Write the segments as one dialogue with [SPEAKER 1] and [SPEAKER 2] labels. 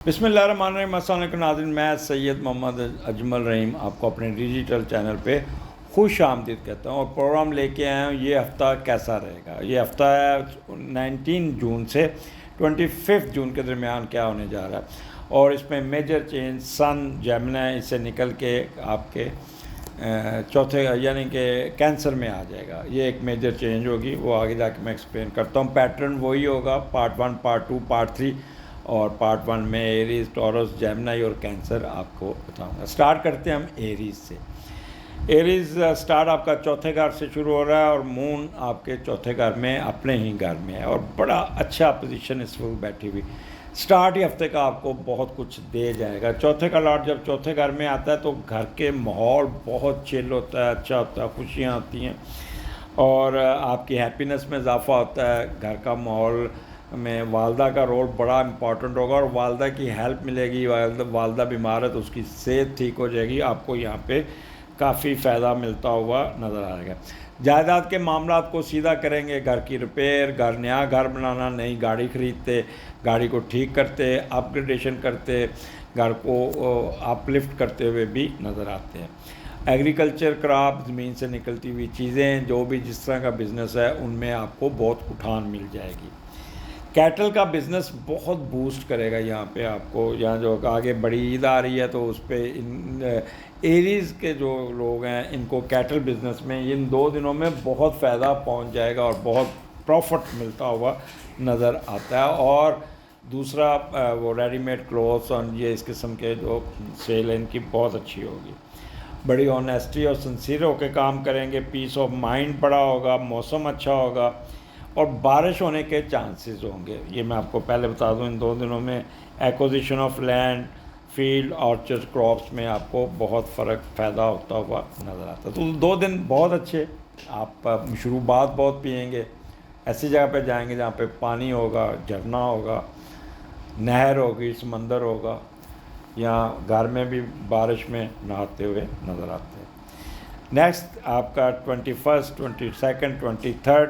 [SPEAKER 1] बिस्मिल्लाहिर्रहमानिर्रहीम। अस्सलाम वालेकुम नाज़रीन, मैं सैयद मोहम्मद अजमल रहीम आपको अपने डिजिटल चैनल पे खुश आमदीद कहता हूँ और प्रोग्राम लेके आया हूँ। ये हफ़्ता कैसा रहेगा। ये हफ़्ता है 19 जून से 25 जून के दरमियान क्या होने जा रहा है और इसमें मेजर चेंज सन जेमिनी इससे निकल के आपके चौथे यानी कि कैंसर में आ जाएगा। ये एक मेजर चेंज होगी, वो आगे जाके मैं एक्सप्लेन करता हूँ। पैटर्न वही होगा, पार्ट 1, पार्ट 2, पार्ट 3 और पार्ट 1 में एरीज, टॉरस, जेमिनी और कैंसर आपको बताऊंगा। स्टार्ट करते हैं हम एरीज से। एरीज स्टार्ट आपका चौथे घर से शुरू हो रहा है और मून आपके चौथे घर में अपने ही घर में है और बड़ा अच्छा पोजीशन इस वक्त बैठी हुई। स्टार्ट ही हफ्ते का आपको बहुत कुछ दे जाएगा। चौथे का लॉर्ड जब चौथे घर में आता है तो घर के माहौल बहुत चिल होता है, अच्छा होता है, खुशियाँ आती हैं और आपकी हैप्पीनेस में इजाफा होता है। घर का माहौल में वालदा का रोल बड़ा इम्पॉर्टेंट होगा और वालदा की हेल्प मिलेगी। वालदा बीमार है तो उसकी सेहत ठीक हो जाएगी। आपको यहाँ पे काफ़ी फ़ायदा मिलता हुआ नज़र आएगा। जायदाद के मामला को सीधा करेंगे, घर की रिपेयर, नया घर बनाना, नई गाड़ी ख़रीदते, गाड़ी को ठीक करते, अपग्रेडेशन करते, घर को अपलिफ्ट करते हुए भी नज़र आते हैं। एग्रीकल्चर, क्रॉप, ज़मीन से निकलती हुई चीज़ें, जो भी जिस तरह का बिज़नेस है उनमें आपको बहुत उठान मिल जाएगी। कैटल का बिज़नेस बहुत बूस्ट करेगा यहाँ पे आपको। यहाँ जो आगे बड़ी ईद आ रही है तो उस पर इन एरीज़ के जो लोग हैं इनको कैटल बिज़नेस में इन 2 दिनों में बहुत फ़ायदा पहुँच जाएगा और बहुत प्रॉफिट मिलता हुआ नज़र आता है। और दूसरा वो रेडीमेड क्लोथ्स और ये इस किस्म के जो सेल है इनकी बहुत अच्छी होगी। बड़ी ऑनेस्टी और सिंसियर होकर काम करेंगे, पीस ऑफ माइंड बड़ा होगा, मौसम अच्छा होगा और बारिश होने के चांसेस होंगे। ये मैं आपको पहले बता दूं, इन 2 दिनों में acquisition of land, field, orchard, crops में आपको बहुत फ़ायदा होता हुआ नज़र आता है। तो 2 दिन बहुत अच्छे। आप मशरूबात बहुत पिएंगे, ऐसी जगह पे जाएंगे जहाँ पे पानी होगा, झरना होगा, नहर होगी, समंदर होगा, या घर में भी बारिश में नहाते हुए नज़र आते हैं। नेक्स्ट आपका 21, 22, 23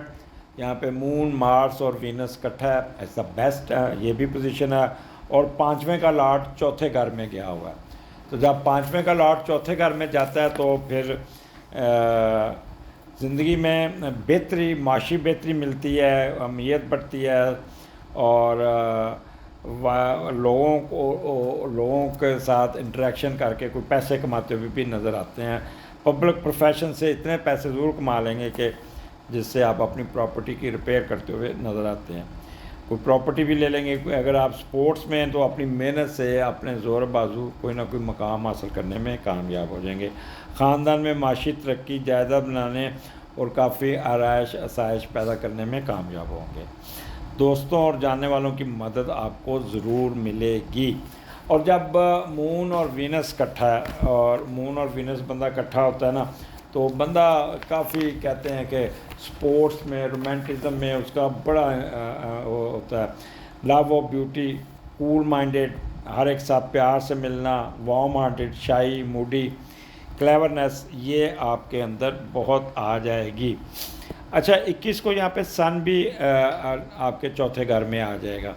[SPEAKER 1] यहाँ पे मून, मार्स और वीनस इकट्ठा है, ऐसा बेस्ट है, ये भी पोजीशन है। और 5वें का लॉर्ड चौथे घर में गया हुआ है। तो जब 5वें का लॉर्ड चौथे घर में जाता है तो फिर ज़िंदगी में बेहतरी, माशी बेहतरी मिलती है, अहमियत बढ़ती है और लोगों के साथ इंटरेक्शन करके कोई पैसे कमाते हुए भी नज़र आते हैं। पब्लिक प्रोफेशन से इतने पैसे ज़रूर कमा लेंगे कि जिससे आप अपनी प्रॉपर्टी की रिपेयर करते हुए नज़र आते हैं। कोई प्रॉपर्टी भी ले लेंगे। अगर आप स्पोर्ट्स में हैं तो अपनी मेहनत से, अपने ज़ोर बाजू कोई ना कोई मकाम हासिल करने में कामयाब हो जाएंगे। ख़ानदान में माशी तरक्की, जायदाद बनाने और काफ़ी आराइश आसाइश पैदा करने में कामयाब होंगे। दोस्तों और जानने वालों की मदद आपको ज़रूर मिलेगी। और जब मून और वीनस इकट्ठा है और मून और वीनस बंदा इकट्ठा होता है ना तो बंदा काफ़ी कहते हैं कि स्पोर्ट्स में, रोमांटिज़म में उसका बड़ा वो होता है। Love of beauty, cool minded, हर एक साथ प्यार से मिलना, warm hearted, shy, moody, cleverness, ये आपके अंदर बहुत आ जाएगी। अच्छा, 21 को यहाँ पे सन भी आपके चौथे घर में आ जाएगा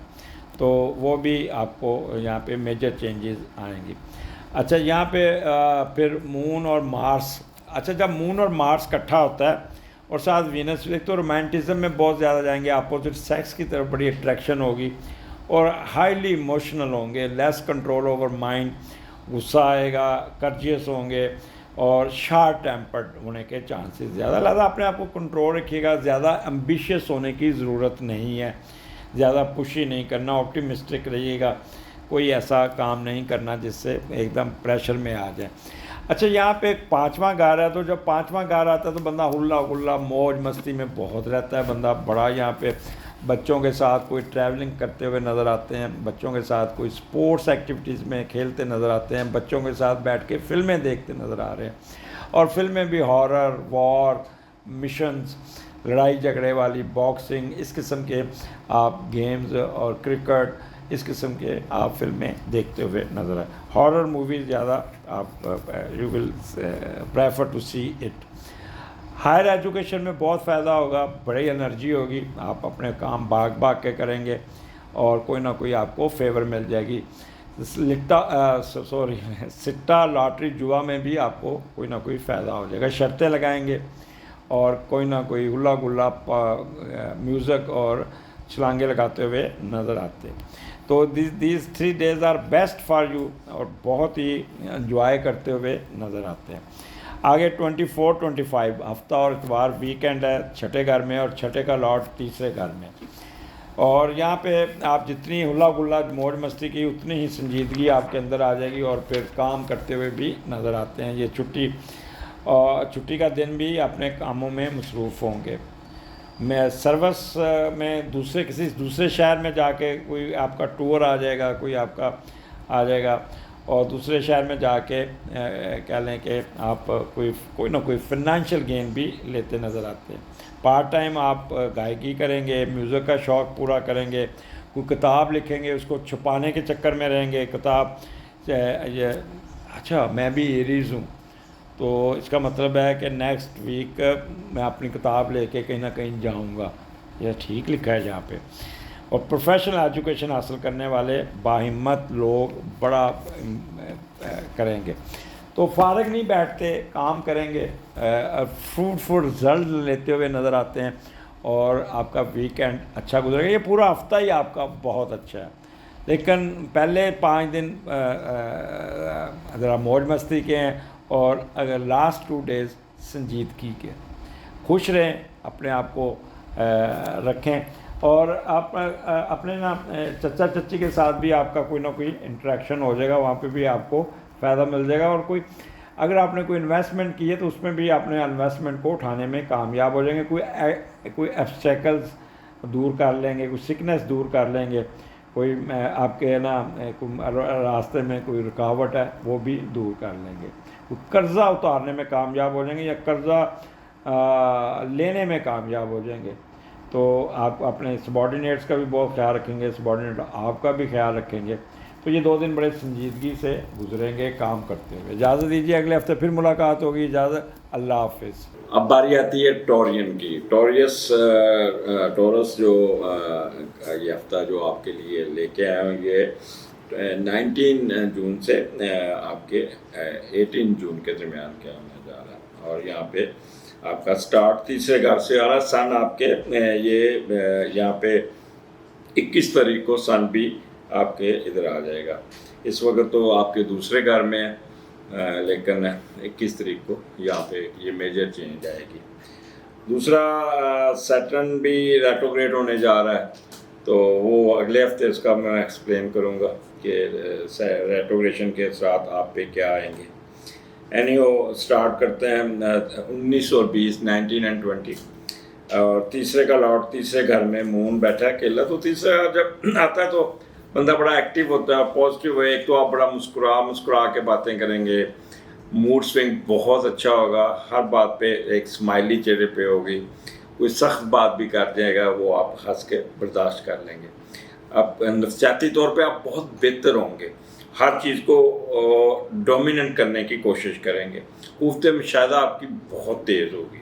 [SPEAKER 1] तो वो भी आपको यहाँ पे मेजर चेंजेस आएंगी। अच्छा, यहाँ पे फिर मून और मार्स, अच्छा जब मून और मार्स इकट्ठा होता है और साथ वीनस, एक तो रोमांटिज़म में बहुत ज़्यादा जाएंगे, अपोजिट सेक्स की तरफ बड़ी अट्रैक्शन होगी और हाईली इमोशनल होंगे, लेस कंट्रोल ओवर माइंड, गुस्सा आएगा, कर्जियस होंगे और शार्ट टेम्पर्ड होने के चांसेस ज़्यादा। लिहाजा अपने आप को कंट्रोल रखिएगा। ज़्यादा एम्बिशियस होने की ज़रूरत नहीं है, ज़्यादा पुशी नहीं करना, ऑप्टिमिस्टिक रहिएगा। कोई ऐसा काम नहीं करना जिससे एकदम प्रेशर में आ जाए। अच्छा, यहाँ पे एक 5वां घर है तो जब 5वां घर आता है तो बंदा हुल्ला गुल्ला मौज मस्ती में बहुत रहता है। बंदा बड़ा यहाँ पे बच्चों के साथ कोई ट्रैवलिंग करते हुए नज़र आते हैं, बच्चों के साथ कोई स्पोर्ट्स एक्टिविटीज़ में खेलते नज़र आते हैं, बच्चों के साथ बैठ के फिल्में देखते नज़र आ रहे हैं। और फिल्में भी हॉरर, वॉर, मिशंस, लड़ाई झगड़े वाली, बॉक्सिंग, इस किस्म के आप गेम्स और क्रिकेट, इस किस्म के आप फिल्में देखते हुए नज़र आए। हॉरर मूवीज़ ज़्यादा आप you will prefer to see it. Higher education में बहुत फ़ायदा होगा, बड़ी एनर्जी होगी, आप अपने काम भाग भाग के करेंगे और कोई ना कोई आपको फेवर मिल जाएगी। सिट्टा लॉटरी जुआ में भी आपको कोई ना कोई फ़ायदा हो जाएगा। शर्तें लगाएंगे और कोई ना कोई हुल्ला गुल्ला म्यूज़िक और छलांगे लगाते हुए नज़र आते हैं। तो these 3 days are best for you, और बहुत ही इंजॉय करते हुए नज़र आते हैं। आगे 24, 25 हफ्ता और इतवार वीकेंड है छठे घर में, और छठे का लॉट तीसरे घर में। और यहाँ पे आप जितनी हुल्ला गुल्ला मौज मस्ती की उतनी ही संजीदगी आपके अंदर आ जाएगी, और फिर काम करते हुए भी नज़र आते हैं। ये छुट्टी का दिन भी अपने कामों में मसरूफ़ होंगे। मैं सर्विस में किसी दूसरे शहर में जाके कोई आपका टूर आ जाएगा, कोई आपका आ जाएगा, और दूसरे शहर में जाके कह लें कि आप कोई ना कोई फाइनेंशियल गेन भी लेते नज़र आते हैं। पार्ट टाइम आप गायकी करेंगे, म्यूज़िक का शौक़ पूरा करेंगे, कोई किताब लिखेंगे, उसको छुपाने के चक्कर में रहेंगे। किताब ये अच्छा मैं भी एरीज़ हूँ, तो इसका मतलब है कि नेक्स्ट वीक मैं अपनी किताब लेके कहीं ना कहीं जाऊँगा, यह ठीक लिखा है यहाँ पे। और प्रोफेशनल एजुकेशन हासिल करने वाले बाहिम्मत लोग बड़ा करेंगे, तो फारग नहीं बैठते, काम करेंगे, फ्रूटफुल रिजल्ट लेते हुए नज़र आते हैं, और आपका वीकेंड अच्छा गुजरेगा। ये पूरा हफ्ता ही आपका बहुत अच्छा है, लेकिन पहले 5 दिन ज़रा मौज मस्ती के हैं, और अगर लास्ट 2 days संजीदगी के। खुश रहें, अपने आप को रखें, और आप अपने ना चचा चच्ची के साथ भी आपका कोई ना कोई इंटरेक्शन हो जाएगा, वहाँ पे भी आपको फ़ायदा मिल जाएगा। और अगर आपने कोई इन्वेस्टमेंट की है तो उसमें भी अपने इन्वेस्टमेंट को उठाने में कामयाब हो जाएंगे। कोई ऑब्स्टेकल्स दूर कर लेंगे, कोई सिकनेस दूर कर लेंगे, कोई आपके ना रास्ते में कोई रुकावट है वो भी दूर कर लेंगे, कोई कर्ज़ा उतारने में कामयाब हो जाएंगे, या कर्ज़ा लेने में कामयाब हो जाएंगे। तो आप अपने सबॉर्डिनेट्स का भी बहुत ख्याल रखेंगे, सबॉर्डिनेट आपका भी ख्याल रखेंगे। तो ये 2 दिन बड़े संजीदगी से गुजरेंगे काम करते हुए। इजाज़त दीजिए, अगले हफ्ते फिर मुलाकात होगी। इजाज़त, अल्लाह हाफिज़।
[SPEAKER 2] अब बारी आती है टॉरियन की। टॉरस जो ये हफ्ता जो आपके लिए लेके आया हूँ, ये 19 जून से आपके 18 जून के दरमियान क्या होने जा रहा है। और यहाँ पे आपका स्टार्ट तीसरे घर से आ रहा है। सन आपके ये यहाँ पे 21 तारीख को सन भी आपके इधर आ जाएगा। इस वक्त तो आपके दूसरे घर में है, लेकिन 21 तारीख को यहाँ पे ये मेजर चेंज आएगी। दूसरा सैटर्न भी रेट्रोग्रेड होने जा रहा है, तो वो अगले हफ्ते उसका मैं एक्सप्लेन करूँगा कि रेट्रोग्रेशन के साथ आप पे क्या आएंगे। एनीहो स्टार्ट करते हैं 19 और 20, 19 एंड 20। और तीसरे का लॉट तीसरे घर में मून बैठा है केला। तो तीसरा जब आता है तो बंदा बड़ा एक्टिव होता है, पॉजिटिव है। एक तो आप बड़ा मुस्कुरा के बातें करेंगे, मूड स्विंग बहुत अच्छा होगा, हर बात पे एक स्माइली चेहरे पे होगी। कोई सख्त बात भी कर जाएगा वो आप हंस के बर्दाश्त कर लेंगे। आप नफ्सियाती तौर पे आप बहुत बेहतर होंगे, हर चीज़ को डोमिनेट करने की कोशिश करेंगे। कुफ्ते में शायद आपकी बहुत तेज़ होगी,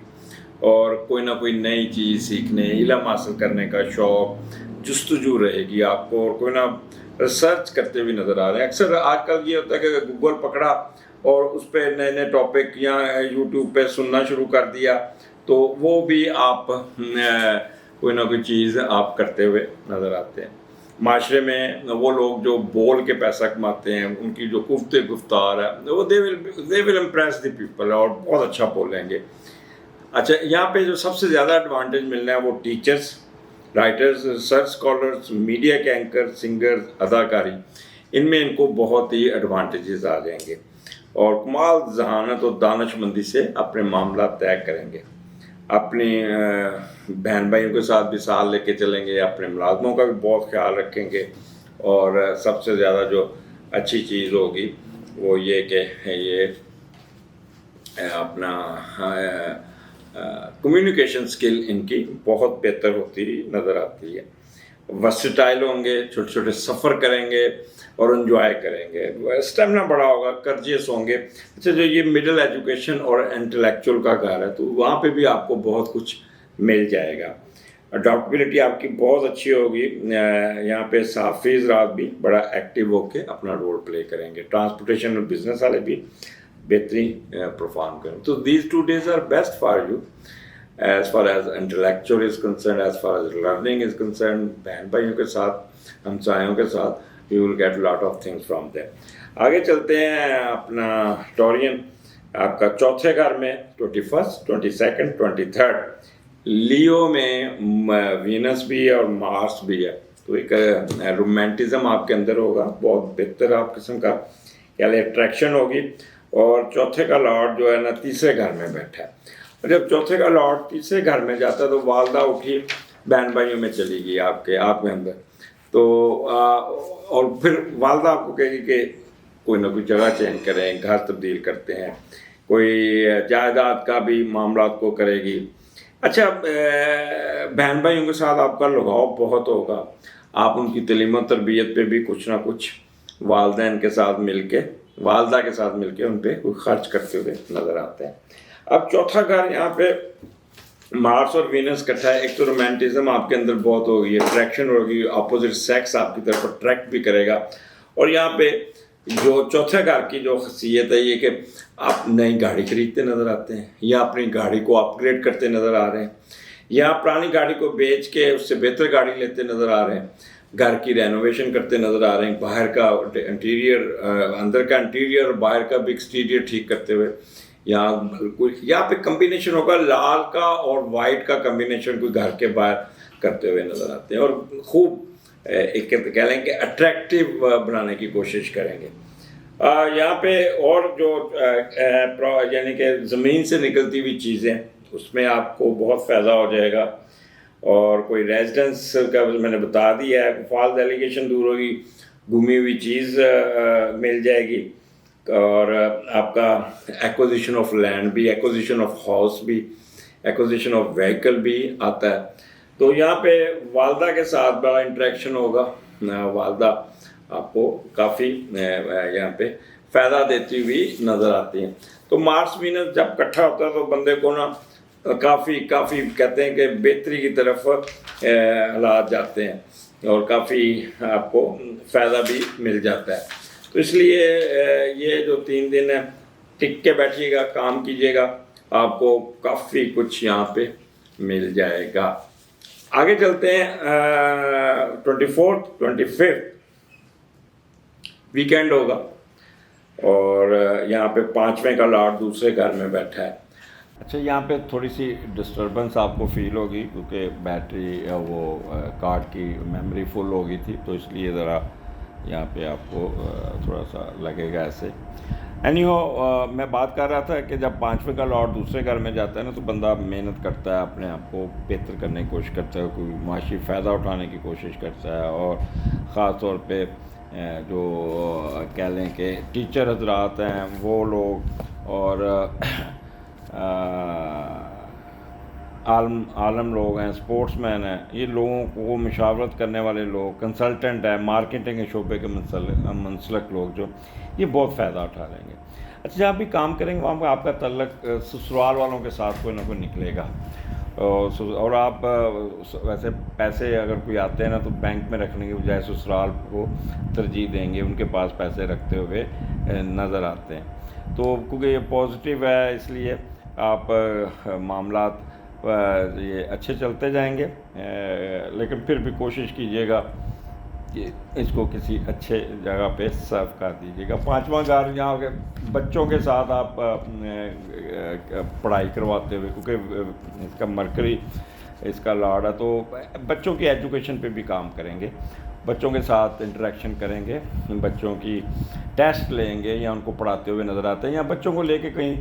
[SPEAKER 2] और कोई ना कोई नई चीज़ सीखने, इल्म हासिल करने का शौक़, जुस्तजू रहेगी आपको, और कोई ना रिसर्च करते हुए नज़र आ रहे हैं। अक्सर आजकल ये होता है कि गूगल पकड़ा और उस पर नए नए टॉपिक या यूट्यूब पे सुनना शुरू कर दिया, तो वो भी आप कोई ना कोई चीज़ आप करते हुए नज़र आते हैं। माशरे में वो लोग जो बोल के पैसा कमाते हैं, उनकी जो गुफ्तार है वो they will impress the people, और बहुत अच्छा बोलेंगे। अच्छा, यहाँ पे जो सबसे ज़्यादा एडवांटेज मिलना है वो teachers, writers, research scholars, media के एंकर, सिंगर्स, अदाकारी, इनमें इनको बहुत ही एडवांटेजेस आ जाएंगे, और कमाल जहानत और दानिशमंदी से अपने मामला तय करेंगे। अपनी बहन भाइयों के साथ भी साथ लेके चलेंगे, अपने मुलाजमों का भी बहुत ख्याल रखेंगे। और सबसे ज़्यादा जो अच्छी चीज़ होगी वो ये कि ये अपना कम्युनिकेशन स्किल इनकी बहुत बेहतर होती नज़र आती है। वर्सेटाइल होंगे, छोटे छोटे सफ़र करेंगे और इन्जॉय करेंगे। स्टेमिना बड़ा होगा, कर्जियस होंगे। अच्छा, जो ये मिडिल एजुकेशन और इंटेलेक्चुअल का घर है, तो वहाँ पे भी आपको बहुत कुछ मिल जाएगा। अडॉप्टेबिलिटी आपकी बहुत अच्छी होगी। यहाँ पे साफी रात भी बड़ा एक्टिव होके अपना रोल प्ले करेंगे। ट्रांसपोर्टेशन और बिजनेस वाले भी बेहतरीन परफॉर्म करेंगे। तो these 2 days are best for you as far as intellectual is concern, as far as learning is concern. बहन भाइयों के साथ, हमसायों के साथ you will get lot of things from them. आगे चलते हैं अपना टॉरियन आपका चौथे घर में 21, 22, 23 लियो में वीनस भी है और मार्स भी है। तो एक रोमांटिज्म आपके अंदर होगा, बहुत बेहतर आप किस्म का क्या अट्रैक्शन होगी। और चौथे का लॉर्ड जो है ना तीसरे घर में बैठा है, और जब चौथे का लॉर्ड तीसरे घर में जाता है तो वालदा उठी बहन भाइयों में चली गई आपके आप में अंदर। तो और फिर वालदा आपको कहेगी कि कोई ना कोई जगह चेंज करें, घर तब्दील करते हैं, कोई जायदाद का भी मामला को करेगी। अच्छा, बहन भाइयों के साथ आपका लगाव बहुत होगा, आप उनकी तलीम और तरबियत पे भी कुछ ना कुछ वालदैन के साथ मिलके, वालदा के साथ मिलके उन पे कोई खर्च करते हुए नज़र आते हैं। अब चौथा घर यहाँ पे मार्स और वीनस इकट्ठा है। एक तो रोमांटिज्म आपके अंदर बहुत होगी, अट्रैक्शन होगी, अपोजिट सेक्स आपकी तरफ अट्रैक्ट भी करेगा। और यहाँ पे जो चौथे घर की जो खसियत है ये कि आप नई गाड़ी खरीदते नज़र आते हैं, या अपनी गाड़ी को अपग्रेड करते नज़र आ रहे हैं, या पुरानी गाड़ी को बेच के उससे बेहतर गाड़ी लेते नज़र आ रहे हैं, घर की रेनोवेशन करते नज़र आ रहे हैं, बाहर का इंटीरियर, अंदर का इंटीरियर और बाहर का भी एक्सटीरियर ठीक करते हुए। यहाँ पे कम्बिनेशन होगा लाल का और वाइट का कम्बिनेशन कोई घर के बाहर करते हुए नज़र आते हैं, और खूब एक कह लेंगे अट्रैक्टिव बनाने की कोशिश करेंगे। यहाँ पे और जो यानी कि ज़मीन से निकलती हुई चीज़ें, उसमें आपको बहुत फ़ायदा हो जाएगा। और कोई रेजिडेंस का मैंने बता दिया है, फॉल्स एलिगेशन दूर होगी, घूमी हुई चीज़ मिल जाएगी। और आपका एक्विजिशन ऑफ लैंड भी, एक्विजिशन ऑफ हाउस भी, एक्विजिशन ऑफ व्हीकल भी आता है। तो यहाँ पे वालदा के साथ बड़ा इंटरेक्शन होगा। वालदा आपको काफ़ी यहाँ पे फ़ायदा देती हुई नज़र आती हैं। तो मार्स वीनस जब इकट्ठा होता है तो बंदे को ना काफ़ी कहते हैं कि बेहतरी की तरफ हालात जाते हैं और काफ़ी आपको फ़ायदा भी मिल जाता है। तो इसलिए ये जो 3 दिन है टिक के बैठिएगा, काम कीजिएगा, आपको काफ़ी कुछ यहाँ पे मिल जाएगा। आगे चलते हैं 24, 25 वीकेंड होगा, और यहाँ पे 5वें का लॉर्ड दूसरे घर में बैठा है।
[SPEAKER 1] अच्छा, यहाँ पे थोड़ी सी डिस्टर्बेंस आपको फील होगी क्योंकि बैटरी वो कार्ड की मेमोरी फुल हो गई थी, तो इसलिए ज़रा यहाँ पे आपको थोड़ा सा लगेगा ऐसे। एनीहो, मैं बात कर रहा था कि जब 5वें का लॉर्ड दूसरे घर में जाता है ना तो बंदा मेहनत करता है, अपने आप को बेहतर करने की कोशिश करता है, कोई माशी फ़ायदा उठाने की कोशिश करता है। और ख़ास तौर पे जो कह लें कि टीचर हजरात हैं वो लोग, और आलम लोग हैं, स्पोर्ट्समैन हैं, ये लोगों को मशावरत करने वाले लोग, कंसल्टेंट है, मार्केटिंग के शोबे के मुंसलिक लोग, जो ये बहुत फ़ायदा उठा लेंगे। अच्छा, जहाँ भी काम करेंगे वहाँ पर आपका तल्लक ससुराल वालों के साथ कोई ना कोई निकलेगा। और आप वैसे पैसे अगर कोई आते हैं ना तो बैंक में रखने की बजाय ससुराल को तरजीह देंगे, उनके पास पैसे रखते हुए नज़र आते हैं। तो क्योंकि ये पॉजिटिव है, इसलिए आप मामलात ये अच्छे चलते जाएंगे, लेकिन फिर भी कोशिश कीजिएगा कि इसको किसी अच्छे जगह पे सर्व कर दीजिएगा। 5वां घर यहाँ के बच्चों के साथ आप पढ़ाई करवाते हुए, क्योंकि इसका मरकरी इसका लॉर्ड है, तो बच्चों की एजुकेशन पे भी काम करेंगे, बच्चों के साथ इंटरेक्शन करेंगे, बच्चों की टेस्ट लेंगे या उनको पढ़ाते हुए नज़र आते हैं, या बच्चों को लेके कहीं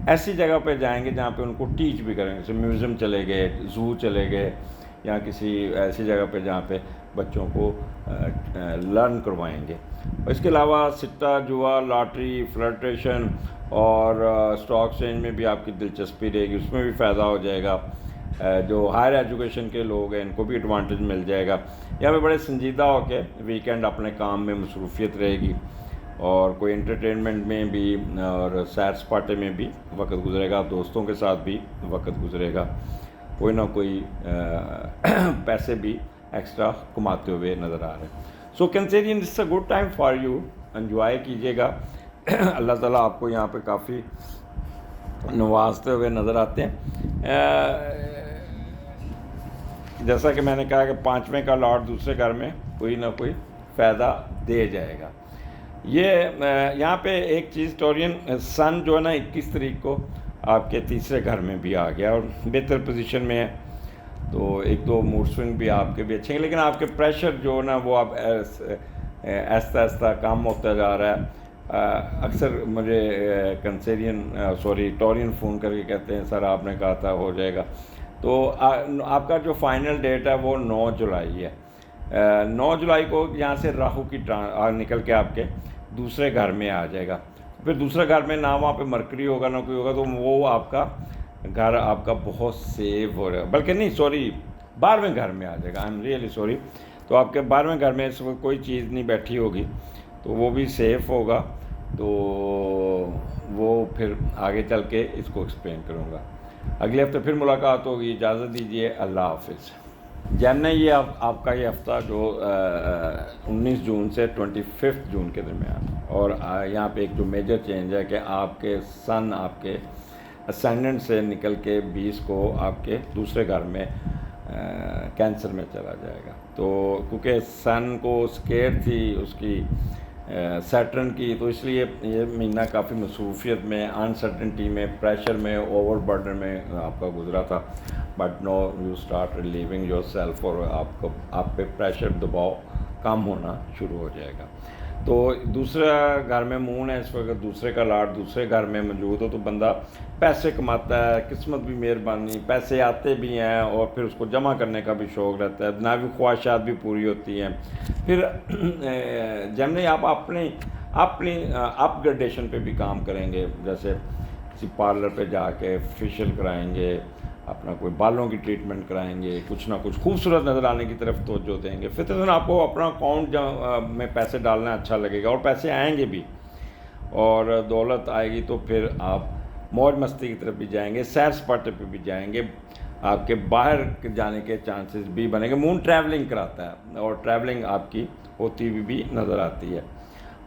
[SPEAKER 1] ऐसी जगह पे जाएंगे जहाँ पे उनको टीच भी करेंगे, जैसे म्यूज़ियम चले गए, ज़ू चले गए, या किसी ऐसी जगह पे जहाँ पे बच्चों को लर्न करवाएंगे। और इसके अलावा सिक्का, जुआ, लॉटरी, फ्लर्टेशन और स्टॉक एक्सचेंज में भी आपकी दिलचस्पी रहेगी, उसमें भी फ़ायदा हो जाएगा। जो हायर एजुकेशन के लोग हैं इनको भी एडवांटेज मिल जाएगा। यहाँ पे बड़े संजीदा होकर वीकेंड अपने काम में मसरूफियत रहेगी, और कोई एंटरटेनमेंट में भी और सैर सपाटे में भी वक्त गुजरेगा, दोस्तों के साथ भी वक्त गुजरेगा। कोई ना कोई पैसे भी एक्स्ट्रा कमाते हुए नज़र आ रहे हैं। So Cancerian, it's a good time for you, enjoy कीजिएगा। अल्लाह ताला आपको यहाँ पे काफ़ी नवाजते हुए नज़र आते हैं। जैसा कि मैंने कहा कि 5वें का लॉर्ड दूसरे घर में कोई ना कोई फ़ायदा दे जाएगा। ये यहाँ पे एक चीज़, टोरियन सन जो है ना 21 तारीख को आपके तीसरे घर में भी आ गया और बेहतर पोजीशन में है। तो एक दो मूड स्विंग भी आपके भी अच्छे हैं, लेकिन आपके प्रेशर जो ना वो आप आहिस्ता आहिस्ता कम होता जा रहा है। अक्सर मुझे टोरियन फ़ोन करके कहते हैं सर आपने कहा था हो जाएगा। तो आपका जो फाइनल डेट है वो 9 जुलाई है। 9 जुलाई को यहाँ से राहु की निकल के आपके दूसरे घर में आ जाएगा। फिर दूसरे घर में ना वहाँ पे मरकरी होगा ना कोई होगा, तो वो आपका घर आपका बहुत सेव हो रहा है, बल्कि नहीं सॉरी 12वें घर में आ जाएगा। I am really sorry. तो आपके 12वें घर में इस वक्त कोई चीज़ नहीं बैठी होगी, तो वो भी सेफ़ होगा। तो वो फिर आगे चल के इसको एक्सप्लेन करूँगा। अगले हफ्ते फिर मुलाकात होगी। इजाज़त दीजिए, अल्लाह हाफिज़। जैमना ये आपका ये हफ़्ता जो 19 जून से 25 जून के दरमियान, और यहाँ पे एक जो मेजर चेंज है कि आपके सन आपके असेंडेंट से निकल के 20 को आपके दूसरे घर में कैंसर में चला जाएगा। तो क्योंकि सन को स्केयर थी उसकी सैटर्न की, तो इसलिए ये महीना काफ़ी मसरूफियत में, अनसर्टेनिटी में, प्रेशर में, ओवरबर्डन में आपका गुजरा था। But no you start relieving yourself, और आपको आप पे प्रेशर दबाव कम होना शुरू हो जाएगा। तो दूसरा घर में मून है इस वक्त, दूसरे का लॉर्ड दूसरे घर में मौजूद हो तो बंदा पैसे कमाता है, किस्मत भी मेहरबानी, पैसे आते भी हैं और फिर उसको जमा करने का भी शौक़ रहता है, नावी ख्वाहिशात भी पूरी होती हैं। फिर जैमनी आप अपनी अपग्रेडेशन पे भी काम करेंगे, जैसे किसी पार्लर पे जाके फेशियल कराएंगे, अपना कोई बालों की ट्रीटमेंट कराएंगे, कुछ ना कुछ खूबसूरत नज़र आने की तरफ तवज्जो देंगे। फिर आपको अपना अकाउंट में पैसे डालना अच्छा लगेगा और पैसे आएंगे भी, और दौलत आएगी तो फिर आप मौज मस्ती की तरफ भी जाएंगे, सैर सपाटे पे भी जाएंगे, आपके बाहर जाने के चांसेस भी बनेंगे। मून ट्रैवलिंग कराता है और ट्रैवलिंग आपकी होती हुई भी नज़र आती है।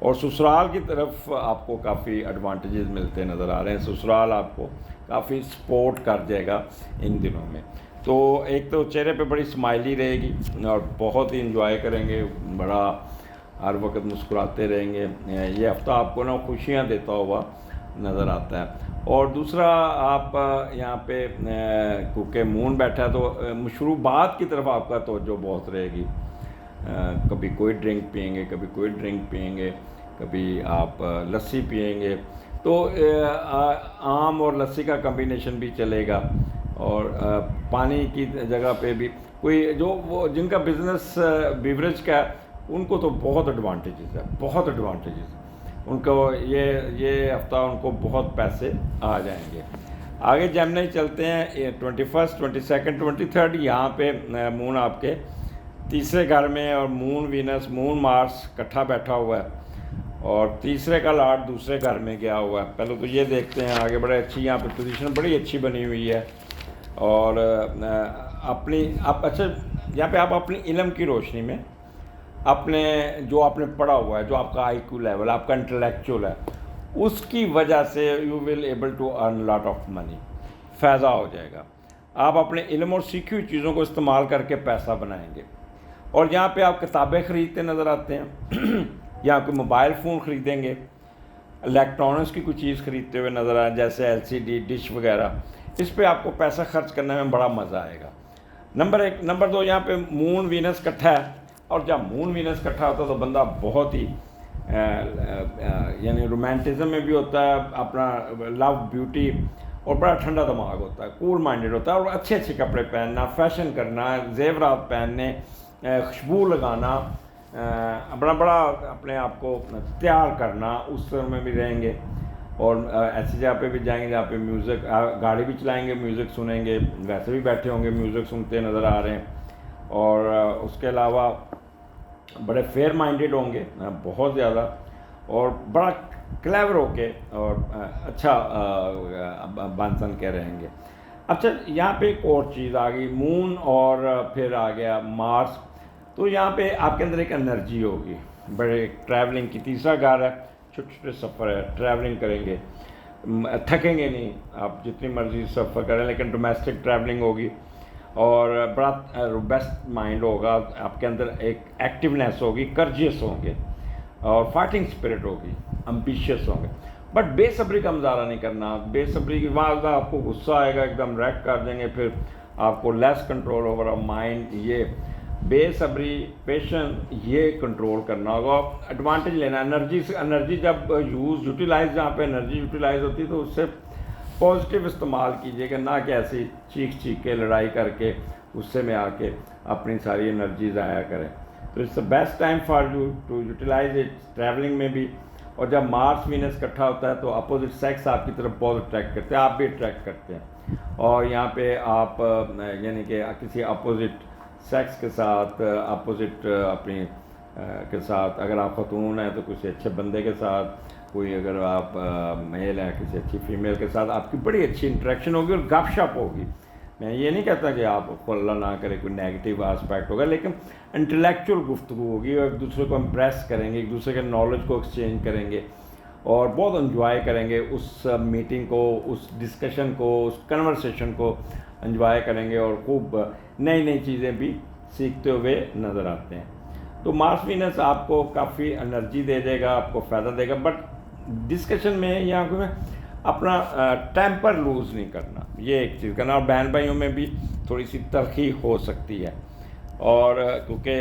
[SPEAKER 1] और ससुराल की तरफ आपको काफ़ी एडवांटेजेस मिलते नज़र आ रहे हैं। ससुराल आपको काफ़ी सपोर्ट कर जाएगा इन दिनों में। तो एक तो चेहरे पे बड़ी स्माइली रहेगी और बहुत ही इंजॉय करेंगे, बड़ा हर वक्त मुस्कुराते रहेंगे। ये हफ़्ता आपको ना खुशियाँ देता हुआ नज़र आता है। और दूसरा आप यहाँ पे क्योंकि मून बैठा है तो मशरूबात की तरफ आपका तवज्जो बहुत रहेगी। कभी कोई ड्रिंक पियेंगे, कभी कोई ड्रिंक पियेंगे, कभी आप लस्सी पियेंगे। तो आम और लस्सी का कम्बिनेशन भी चलेगा। और पानी की जगह पे भी कोई जो वो जिनका बिज़नेस बीवरेज का है उनको तो बहुत एडवांटेजेस है, बहुत एडवांटेजेस उनको। ये हफ्ता उनको बहुत पैसे आ जाएंगे। आगे जैमनी चलते हैं 21, 22, 23 यहाँ पे मून आपके तीसरे घर में, और मून वीनस मून मार्स इकट्ठा बैठा हुआ है और तीसरे का लॉर्ड दूसरे घर में गया हुआ है। पहले तो ये देखते हैं आगे, बड़े अच्छी यहाँ पे पोजीशन बड़ी अच्छी बनी हुई है। और अच्छा यहाँ पे आप अपनी इल्म की रोशनी में अपने जो आपने पढ़ा हुआ है, जो आपका IQ लेवल, आपका इंटेलेक्चुअल है, उसकी वजह से you will able to earn lot of money, फ़ायदा हो जाएगा। आप अपने इल्म और सीखी हुई चीज़ों को इस्तेमाल करके पैसा बनाएंगे। और यहाँ पे आप किताबें ख़रीदते नज़र आते हैं या कोई मोबाइल फ़ोन ख़रीदेंगे, इलेक्ट्रॉनिक्स की कोई चीज़ ख़रीदते हुए नज़र आए, जैसे LCD डिश वगैरह। इस पे आपको पैसा खर्च करने में बड़ा मज़ा आएगा। नंबर 1। नंबर 2, यहाँ पे मून वीनस इकट्ठा है, और जब मून वीनस इकट्ठा होता है तो बंदा बहुत ही यानी रोमांटिज़म में भी होता है, अपना लव ब्यूटी, और बड़ा ठंडा दिमाग होता है, कूल माइंडेड होता है, और अच्छे अच्छे कपड़े पहनना, फैशन करना, जेवरात पहनने, खुशबू लगाना, बड़ा अपने आप को तैयार करना, उस तरह में भी रहेंगे। और ऐसी जगह पे भी जाएंगे जहाँ पे म्यूज़िक, गाड़ी भी चलाएंगे, म्यूज़िक सुनेंगे, वैसे भी बैठे होंगे म्यूज़िक सुनते नज़र आ रहे हैं। और उसके अलावा बड़े फेयर माइंडेड होंगे बहुत ज़्यादा, और बड़ा क्लेवर होके और अच्छा बांसन के रहेंगे। अच्छा, यहाँ पे एक और चीज़ आ गई, मून और फिर आ गया मार्स। तो यहाँ पे आपके अंदर एक एनर्जी होगी, बड़े ट्रैवलिंग की। तीसरा घर है, छोटे छोटे सफ़र है, ट्रैवलिंग करेंगे, थकेंगे नहीं आप जितनी मर्जी सफ़र करें, लेकिन डोमेस्टिक ट्रैवलिंग होगी और बड़ा रोबस्ट माइंड होगा आपके अंदर, एक एक्टिवनेस होगी, कर्जियस होंगे और फाइटिंग स्पिरिट होगी, एम्बिशियस होंगे। बट बेसब्री का मुजाहरा नहीं करना। बेसब्री की बाद आपको गुस्सा आएगा, एकदम रैक कर देंगे, फिर आपको लेस कंट्रोल ओवर माइंड। ये बेसब्री, पेशेंस, ये कंट्रोल करना होगा, एडवांटेज लेना। एनर्जी से, एनर्जी जब यूटिलाइज, जहाँ पे एनर्जी यूटिलाइज होती है तो उससे पॉजिटिव इस्तेमाल कीजिएगा, ना कि ऐसी चीख के लड़ाई करके गुस्से में आके अपनी सारी एनर्जी ज़ाया करें। तो it's the best time for you to utilize it travelling में भी। और जब मार्स वीनस इकट्ठा होता है तो अपोजिट सेक्स आपकी तरफ बहुत अट्रैक्ट करते हैं, आप भी अट्रैक्ट करते हैं। और यहाँ पे आप यानी कि किसी अपोजिट सेक्स के साथ, अपोजिट अपनी के साथ, अगर आप खतून हैं तो किसी अच्छे बंदे के साथ, कोई अगर आप मेल हैं किसी अच्छी फीमेल के साथ, आपकी बड़ी अच्छी इंटरेक्शन होगी और गपशप होगी। मैं ये नहीं कहता कि आप अल्लाह ना करे कोई नेगेटिव आस्पेक्ट होगा, लेकिन इंटेलेक्चुअल गुफ्तगू होगी और एक दूसरे को इम्प्रेस करेंगे, एक दूसरे के नॉलेज को एक्सचेंज करेंगे और बहुत इन्जॉय करेंगे उस मीटिंग को, उस डिस्कशन को, उस कन्वर्सेशन को इन्जॉय करेंगे और खूब नई नई चीज़ें भी सीखते हुए नज़र आते हैं। तो मार्स वीनस आपको काफ़ी एनर्जी दे देगा, आपको फ़ायदा देगा, बट डिस्कशन में या अपना टेम्पर लूज़ नहीं करना, ये एक चीज़ करना। और बहन भाइयों में भी थोड़ी सी तलखी हो सकती है। और क्योंकि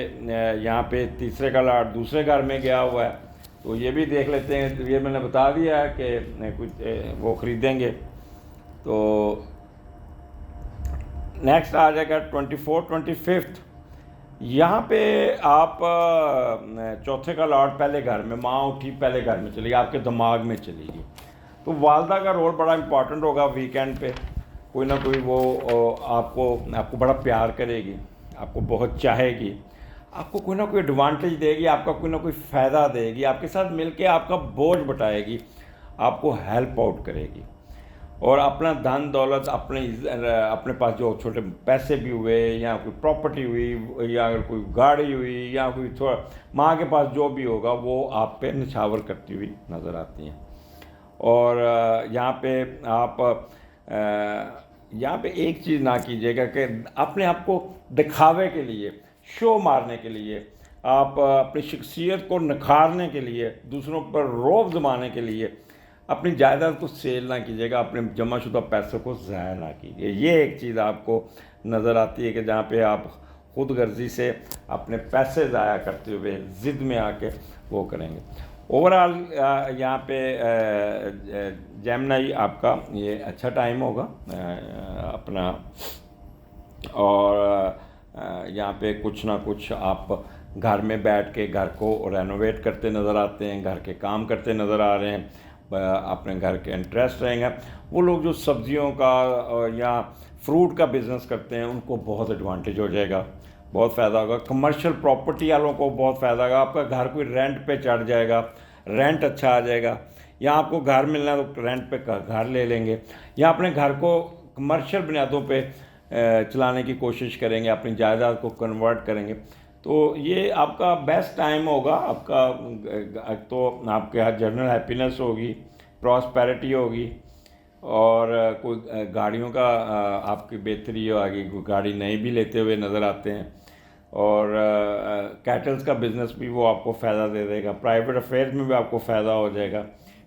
[SPEAKER 1] यहाँ पे तीसरे का लॉर्ड दूसरे घर में गया हुआ है, तो ये भी देख लेते हैं। ये मैंने बता दिया है कि कुछ वो ख़रीदेंगे। तो नेक्स्ट आ जाएगा 24, 25। यहाँ पे आप चौथे का लॉर्ड पहले घर में, माँ उठी पहले घर में चलेगी, आपके दिमाग में चलेगी। तो वालदा का रोल बड़ा इंपॉर्टेंट होगा वीकेंड पे। कोई ना कोई वो आपको बड़ा प्यार करेगी, आपको बहुत चाहेगी, आपको कोई ना कोई एडवांटेज देगी, आपका कोई ना कोई फ़ायदा देगी, आपके साथ मिलके आपका बोझ बटाएगी, आपको हेल्प आउट करेगी। और अपना धन दौलत, अपने पास जो छोटे पैसे भी हुए या कोई प्रॉपर्टी हुई या अगर कोई गाड़ी हुई या कोई थोड़ा माँ के पास जो भी होगा, वो आप पे निछावर करती हुई नज़र आती हैं। और यहाँ पे आप यहाँ पे एक चीज़ ना कीजिएगा कि अपने आप को दिखावे के लिए, शो मारने के लिए, आप अपनी शख्सियत को निखारने के लिए, दूसरों पर रौब जमाने के लिए अपनी जायदाद को सेल ना कीजिएगा, अपने जमाशुदा पैसों को ज़ाया ना कीजिए। ये एक चीज़ आपको नज़र आती है कि जहाँ पे आप खुद गर्जी से अपने पैसे ज़ाया करते हुए ज़िद में आके वो करेंगे। ओवरऑल यहाँ पे जेमिनी आपका ये अच्छा टाइम होगा अपना। और यहाँ पे कुछ ना कुछ आप घर में बैठ के घर को रेनोवेट करते नज़र आते हैं, घर के काम करते नज़र आ रहे हैं, अपने घर के इंटरेस्ट रहेंगे। वो लोग जो सब्जियों का या फ्रूट का बिज़नेस करते हैं, उनको बहुत एडवांटेज हो जाएगा, बहुत फ़ायदा होगा। कमर्शियल प्रॉपर्टी वालों को बहुत फ़ायदा होगा, आपका घर कोई रेंट पे चढ़ जाएगा, रेंट अच्छा आ जाएगा, या आपको घर मिलना है तो रेंट पे घर ले लेंगे, या अपने घर को कमर्शियल बुनियादों पे चलाने की कोशिश करेंगे, अपनी जायदाद को कन्वर्ट करेंगे। तो ये आपका बेस्ट टाइम होगा। आपका तो आपके यहाँ जनरल हैप्पीनेस होगी, प्रॉस्पेरिटी होगी, और कोई गाड़ियों का आपकी बेहतरी होगी, कोई गाड़ी नई भी लेते हुए नज़र आते हैं। और कैटल्स का बिज़नेस भी वो आपको फ़ायदा दे देगा, प्राइवेट अफेयर्स में भी आपको फ़ायदा हो जाएगा,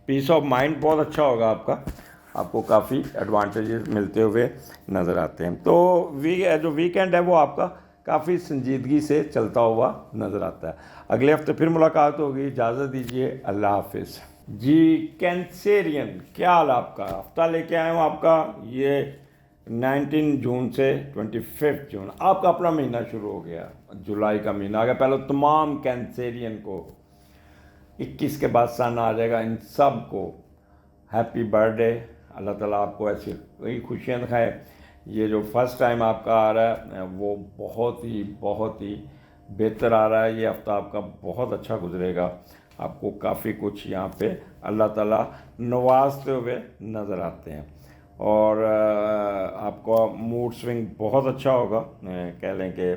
[SPEAKER 1] पीस ऑफ माइंड बहुत अच्छा होगा आपको काफ़ी एडवांटेजेस मिलते हुए नज़र आते हैं। तो जो वीकेंड है वो आपका काफ़ी संजीदगी से चलता हुआ नज़र आता है। अगले हफ्ते फिर मुलाकात होगी, इजाज़त दीजिए, अल्लाह हाफिज़। जी कैंसेरियन, क्या हाल आपका? हफ्ता लेके आया हूँ आपका ये 19 जून से 25 जून, आपका अपना महीना शुरू हो गया, जुलाई का महीना आ गया। पहले तमाम कैंसेरियन को 21 के बाद सन आ जाएगा, इन सब को हैप्पी बर्थडे। अल्लाह ताला आपको ऐसी कई खुशियाँ दिखाए। ये जो फर्स्ट टाइम आपका आ रहा है वो बहुत ही बेहतर आ रहा है। ये हफ्ता आपका बहुत अच्छा गुजरेगा, आपको काफ़ी कुछ यहाँ पे अल्लाह ताला नवाजते हुए नज़र आते हैं। और आपका मूड स्विंग बहुत अच्छा होगा। कह लें कि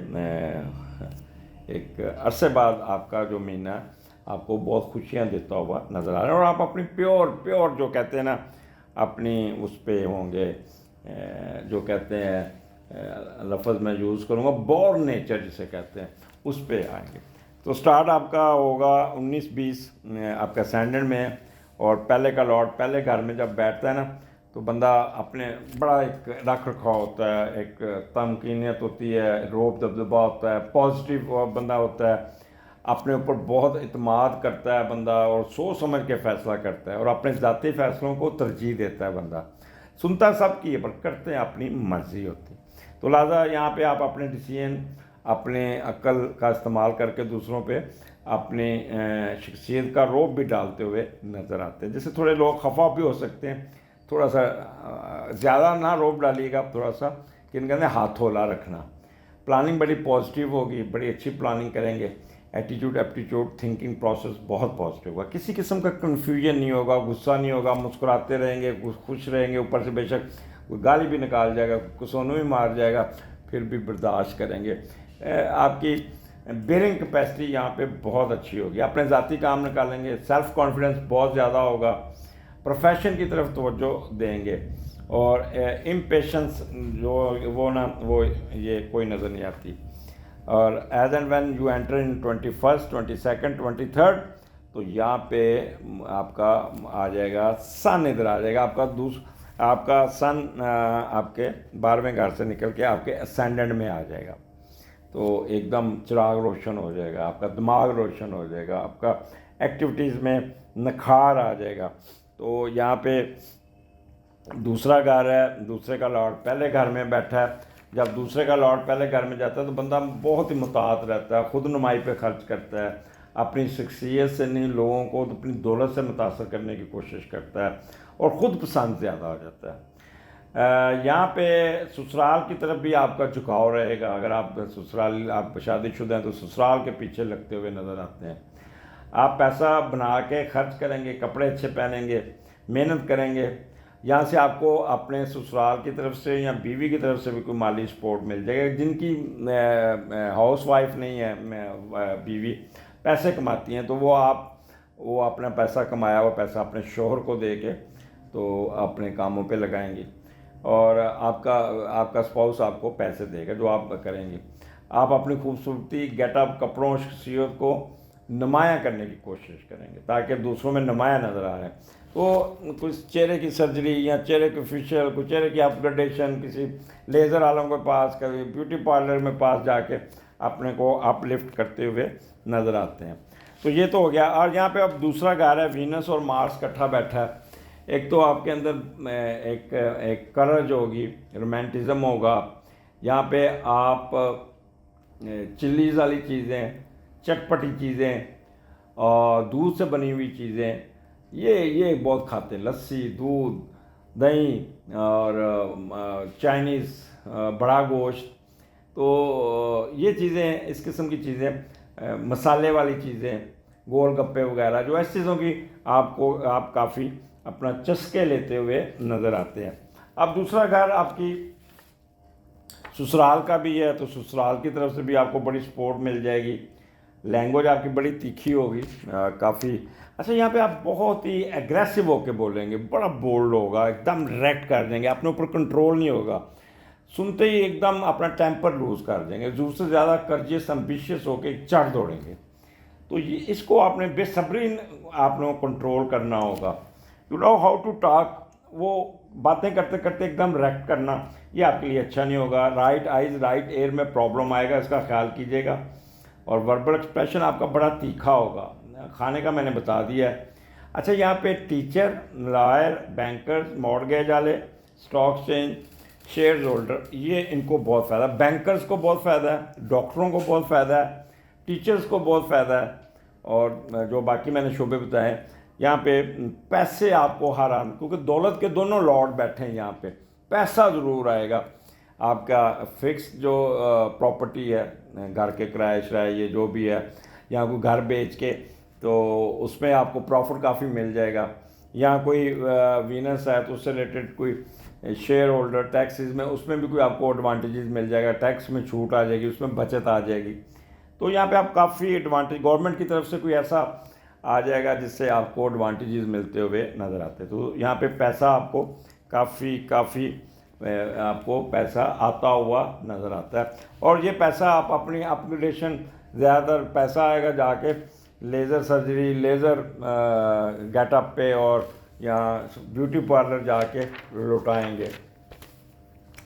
[SPEAKER 1] एक अरसे बाद आपका जो महीना है आपको बहुत खुशियाँ देता हुआ नज़र आ रहा है, और आप अपनी प्योर प्योर जो कहते हैं ना, अपनी उस पे होंगे, जो कहते हैं, लफ्ज़ मैं यूज़ करूँगा, बॉर्न नेचर जिसे कहते हैं, उस पे आएंगे। तो स्टार्ट आपका होगा 19-20 आपका सैंडर्ड में, और पहले का लॉर्ड पहले घर में जब बैठता है ना, तो बंदा अपने बड़ा एक रख रखाव होता है, एक तमकीनियत होती है, रोब दबदबा होता है, पॉजिटिव बंदा होता है, अपने ऊपर बहुत इत्मीनान करता है बंदा, और सोच समझ के फ़ैसला करता है, और अपने ज़ाती फ़ैसलों को तरजीह देता है बंदा। सुनता सब की है पर करते हैं अपनी मर्ज़ी होती। तो लिहाजा यहाँ पे आप अपने डिसीजन, अपने अक्ल का इस्तेमाल करके दूसरों पे अपनी शख्सियत का रोब भी डालते हुए नज़र आते हैं। जैसे थोड़े लोग खफा भी हो सकते हैं, थोड़ा सा ज़्यादा ना रोब डालिएगा, थोड़ा सा कि कहते हैं हाथ होला रखना। प्लानिंग बड़ी पॉजिटिव होगी, बड़ी अच्छी प्लानिंग करेंगे। एटीट्यूड, एप्टीट्यूड, थिंकिंग प्रोसेस बहुत पॉजिटिव होगा। किसी किस्म का कन्फ्यूजन नहीं होगा, गुस्सा नहीं होगा, मुस्कुराते रहेंगे, खुश रहेंगे। ऊपर से बेशक कोई गाली भी निकाल जाएगा, कुसोनू भी मार जाएगा, फिर भी बर्दाश्त करेंगे। आपकी बेयरिंग कैपेसिटी यहाँ पे बहुत अच्छी होगी। अपने ज़ाती काम निकालेंगे, सेल्फ कॉन्फिडेंस बहुत ज़्यादा होगा, प्रोफेशन की तरफ तवज्जो देंगे, और इम्पेशंस जो वो ना वो ये कोई नज़र नहीं आती। और as and when you enter in 21st, 22nd, 23rd, तो यहाँ पे आपका आ जाएगा सन, इधर आ जाएगा आपका सन आपके 12वें घर से निकल के आपके असेंडेंट में आ जाएगा। तो एकदम चिराग रोशन हो जाएगा, आपका दिमाग रोशन हो जाएगा, आपका एक्टिविटीज़ में निखार आ जाएगा। तो यहाँ पे दूसरा घर है, दूसरे का लॉर्ड पहले घर में बैठा है। जब दूसरे का लॉर्ड पहले घर में जाता है तो बंदा बहुत ही मुतात रहता है, खुद नुमाई पे खर्च करता है, अपनी शख्सियत से नहीं लोगों को अपनी दौलत से मुतासर करने की कोशिश करता है, और ख़ुद पसंद ज़्यादा हो जाता है। यहाँ पे ससुराल की तरफ भी आपका झुकाव रहेगा। अगर आप ससुराल, आप शादीशुदा हैं तो ससुराल के पीछे लगते हुए नज़र आते हैं। आप पैसा बना के खर्च करेंगे, कपड़े अच्छे पहनेंगे, मेहनत करेंगे। यहाँ से आपको अपने ससुराल की तरफ से या बीवी की तरफ से भी कोई माली सपोर्ट मिल जाएगा। जिनकी हाउस वाइफ नहीं है, बीवी पैसे कमाती हैं, तो वो अपना पैसा कमाया हुआ पैसा अपने शोहर को दे के तो अपने कामों पे लगाएंगी, और आपका स्पाउस आपको पैसे देगा जो आप करेंगे। आप अपनी खूबसूरती, गेटअप, कपड़ों, शख्सियत को नुमाया करने की कोशिश करेंगे ताकि दूसरों में नुमाया नज़र आ रहा है। तो कुछ चेहरे की सर्जरी या चेहरे के फेशियल, कुछ चेहरे की अपग्रेडेशन, किसी लेज़र आलम के पास, कभी ब्यूटी पार्लर में पास जाके अपने को अपलिफ्ट करते हुए नज़र आते हैं। तो ये तो हो गया। और यहाँ पे अब दूसरा घर है, वीनस और मार्स इकट्ठा बैठा है। एक तो आपके अंदर एक करज होगी, रोमांटिज़म होगा। यहाँ पे आप चिल्लीज़ वाली चीज़ें, चटपटी चीज़ें और दूध से बनी हुई चीज़ें, ये बहुत खाते हैं। लस्सी, दूध, दही और चाइनीज़, बड़ा गोश्त। तो ये चीज़ें, इस किस्म की चीज़ें, मसाले वाली चीज़ें, गोलगप्पे वगैरह, जो ऐसी चीज़ों की आप काफ़ी अपना चस्के लेते हुए नज़र आते हैं। अब दूसरा घर आपकी ससुराल का भी है, तो ससुराल की तरफ से भी आपको बड़ी सपोर्ट मिल जाएगी। लैंग्वेज आपकी बड़ी तीखी होगी, काफ़ी अच्छा। यहाँ पे आप बहुत ही एग्रेसिव होके बोलेंगे, बड़ा बोल्ड होगा, एकदम डायरेक्ट कर देंगे, अपने ऊपर कंट्रोल नहीं होगा। सुनते ही एकदम अपना टेम्पर लूज़ कर देंगे, ज़रूरत से ज़्यादा कर्जियस, एम्बिशियस होके चढ़ दौड़ेंगे। तो ये इसको आपने बेसब्री आपने कंट्रोल करना होगा। You know how to talk. वो बातें करते करते एकदम डायरेक्ट करना, ये आपके लिए अच्छा नहीं होगा। राइट आइज़, राइट एयर में प्रॉब्लम आएगा, इसका ख्याल कीजिएगा। और वर्बल एक्सप्रेशन आपका बड़ा तीखा होगा। खाने का मैंने बता दिया है। अच्छा, यहाँ पे टीचर, लॉयर, बैंकर्स, मॉर्गेज वाले, स्टॉक एक्सचेंज, शेयर होल्डर, ये इनको बहुत फ़ायदा। बैंकर्स को बहुत फ़ायदा है, डॉक्टरों को बहुत फ़ायदा है, टीचर्स को बहुत फ़ायदा है, और जो बाकी मैंने शोबे बताए। यहाँ पे पैसे आपको हर आन, क्योंकि दौलत के दोनों लॉर्ड बैठे हैं यहाँ पे, पैसा ज़रूर आएगा। आपका फिक्स जो प्रॉपर्टी है, घर के किराए शराए, ये जो भी है, यहाँ को घर बेच के तो उसमें आपको प्रॉफिट काफ़ी मिल जाएगा। यहाँ कोई वीनस है तो उससे रिलेटेड कोई शेयर होल्डर टैक्सेस में, उसमें भी कोई आपको एडवांटेजेस मिल जाएगा, टैक्स में छूट आ जाएगी, उसमें बचत आ जाएगी। तो यहाँ पे आप काफ़ी एडवांटेज गवर्नमेंट की तरफ से कोई ऐसा आ जाएगा जिससे आपको एडवांटेजेस मिलते हुए नज़र आते हैं। तो यहाँ पे पैसा आपको काफ़ी आपको पैसा आता हुआ नज़र आता है। और ये पैसा आप अपनी अपग्रेडेशन, ज़्यादातर पैसा आएगा जाके लेज़र सर्जरी, लेज़र गेटअप पे और या ब्यूटी पार्लर जाके लुटाएंगे।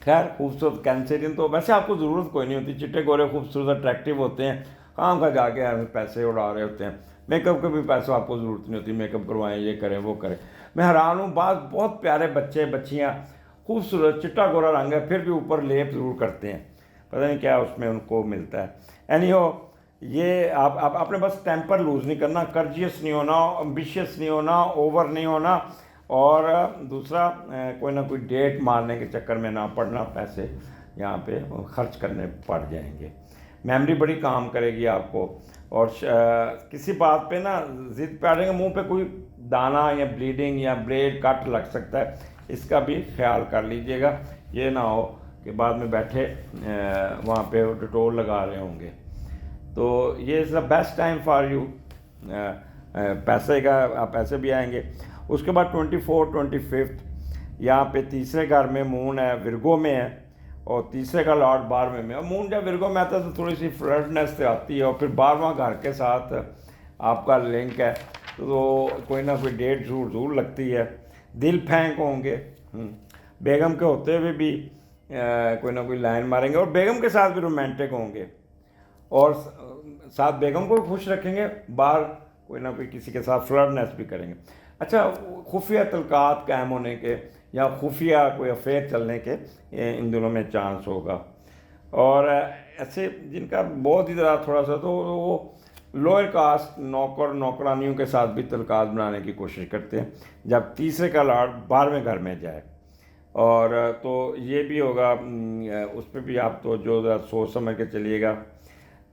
[SPEAKER 1] खैर खूबसूरत कैंसेरियन तो वैसे आपको ज़रूरत कोई नहीं होती, चिट्टे गोरे खूबसूरत अट्रैक्टिव होते हैं, काम का जाके पैसे उड़ा रहे होते हैं। मेकअप के भी पैसों आपको ज़रूरत नहीं होती, मेकअप करवाएं, ये करें वो करें। मैं हैरान हूँ, बहुत प्यारे बच्चे बच्चियाँ, खूबसूरत चिट्टा गोरा रंग है, फिर भी ऊपर लेप ज़रूर करते हैं, पता नहीं क्या उसमें उनको मिलता है। एनीहो, ये आप अपने बस टेम्पर लूज़ नहीं करना, कर्जियस नहीं होना, एम्बिशियस नहीं होना, ओवर नहीं होना, और दूसरा कोई ना कोई डेट मारने के चक्कर में ना पड़ना, पैसे यहाँ पे खर्च करने पड़ जाएंगे। मेमोरी बड़ी काम करेगी आपको, और किसी बात पे ना ज़िद पे अड़ेंगे, मुंह पे कोई दाना या ब्लीडिंग या ब्लेड कट लग सकता है, इसका भी ख्याल कर लीजिएगा। ये ना हो कि बाद में बैठे वहाँ पे डिटोल लगा रहे होंगे। तो ये is the best time for you, पैसे भी आएंगे। उसके बाद 24, 25 यहाँ पे तीसरे घर में मून है, विर्गो में है, और तीसरे का लॉर्ड 12वें में। और मून जब विर्गो में आता है तो थोड़ी सी फ्लर्टनेस से आती है, और फिर 12वां घर के साथ आपका लिंक है, तो कोई ना कोई डेट ज़रूर लगती है। दिल फेंक होंगे, बेगम के होते हुए भी कोई ना कोई लाइन मारेंगे, और बेगम के साथ भी रोमांटिक होंगे, और साथ बेगम को खुश रखेंगे, बाहर कोई ना कोई किसी के साथ फ्लर्टनेस भी करेंगे। अच्छा, खुफिया तलकात कायम होने के या खुफिया कोई अफेयर चलने के इन दोनों में चांस होगा। और ऐसे जिनका बहुत ही ज़्यादा थोड़ा सा, तो वो लोअर कास्ट नौकरानियों के साथ भी तलकात बनाने की कोशिश करते हैं जब तीसरे का लॉर्ड 12वें घर में जाए। और तो ये भी होगा, उस पर भी आप तो जो ज़रा सोच समझ के चलिएगा।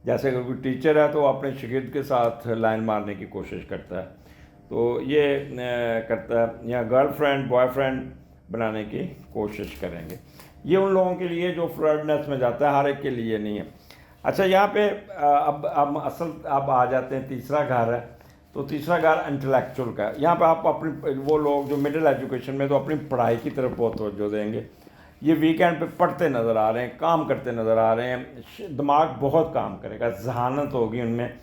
[SPEAKER 1] जैसे अगर कोई टीचर है तो अपने शागिर्द के साथ लाइन मारने की कोशिश करता है, तो ये करता है, या गर्लफ्रेंड बॉयफ्रेंड बनाने की कोशिश करेंगे। ये उन लोगों के लिए जो फ्लर्टनेस में जाता है, हर एक के लिए नहीं है। अच्छा, यहाँ पे अब आ जाते हैं, तीसरा घर है, तो तीसरा घर इंटेलेक्चुअल का है। यहाँ पे आप अपनी, वो लोग जो मिडिल एजुकेशन में, तो अपनी पढ़ाई की तरफ बहुत तवज्जो देंगे। ये वीकेंड पे पढ़ते नज़र आ रहे हैं, काम करते नज़र आ रहे हैं, दिमाग बहुत काम करेगा, जहानत होगी उनमें,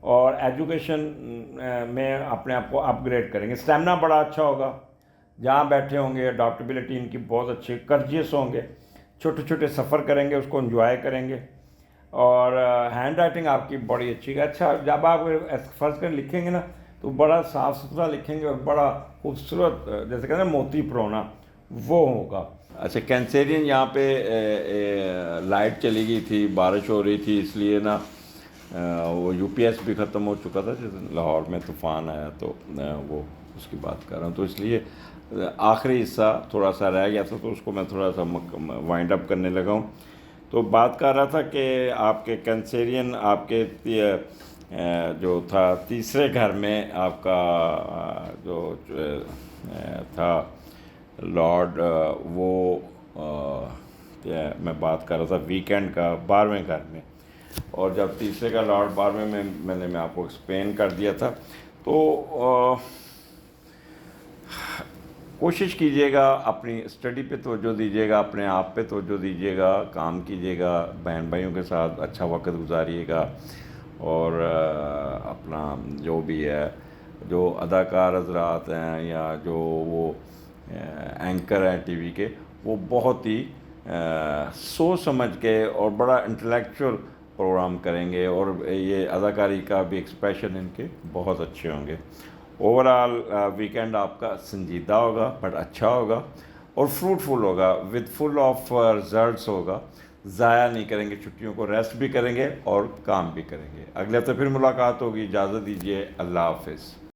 [SPEAKER 1] और एजुकेशन में अपने आप को अपग्रेड करेंगे। स्टेमिना बड़ा अच्छा होगा, जहाँ बैठे होंगे अडॉप्टेबिलिटी इनकी बहुत अच्छी, कर्जियस होंगे, छोटे छोटे सफ़र करेंगे, उसको एंजॉय करेंगे, और हैंड राइटिंग आपकी बड़ी अच्छी है। अच्छा, जब आप फर्ज कर लिखेंगे ना तो बड़ा साफ़ सुथरा लिखेंगे, और बड़ा खूबसूरत, जैसे कहते हैं मोती परोना, वो होगा। अच्छा, कैंसेरियन यहाँ पे लाइट चली गई थी, बारिश हो रही थी, इसलिए ना वो यूपीएस भी ख़त्म हो चुका था, जैसे लाहौर में तूफ़ान आया, तो वो उसकी बात कर रहा हूँ। तो इसलिए आखिरी हिस्सा थोड़ा सा रह गया था, तो उसको मैं थोड़ा सा वाइंड अप करने लगा हूँ। तो बात कर रहा था कि आपके कैंसेरियन, आपके जो था तीसरे घर में आपका जो था लॉर्ड, वो मैं बात कर रहा था वीकेंड का 12वें घर में, और जब तीसरे का लॉर्ड 12वें में, मैं आपको एक्सप्लेन कर दिया था। तो कोशिश कीजिएगा, अपनी स्टडी पे तवज्जो दीजिएगा, अपने आप पे तवज्जो दीजिएगा, काम कीजिएगा, बहन भाइयों के साथ अच्छा वक्त गुजारिएगा, और अपना जो भी है, जो अदाकार हज़रात हैं या जो वो एंकर हैं टीवी के, वो बहुत ही सोच समझ के और बड़ा इंटेलेक्चुअल प्रोग्राम करेंगे, और ये अदाकारी का भी एक्सप्रेशन इनके बहुत अच्छे होंगे। ओवरऑल वीकेंड आपका संजीदा होगा, बट अच्छा होगा, और फ्रूटफुल होगा, विद फुल ऑफ रिजल्ट्स होगा। ज़ाया नहीं करेंगे छुट्टियों को, रेस्ट भी करेंगे और काम भी करेंगे। अगले हफ्ते फिर मुलाकात होगी, इजाज़त दीजिए, अल्लाह हाफिज़।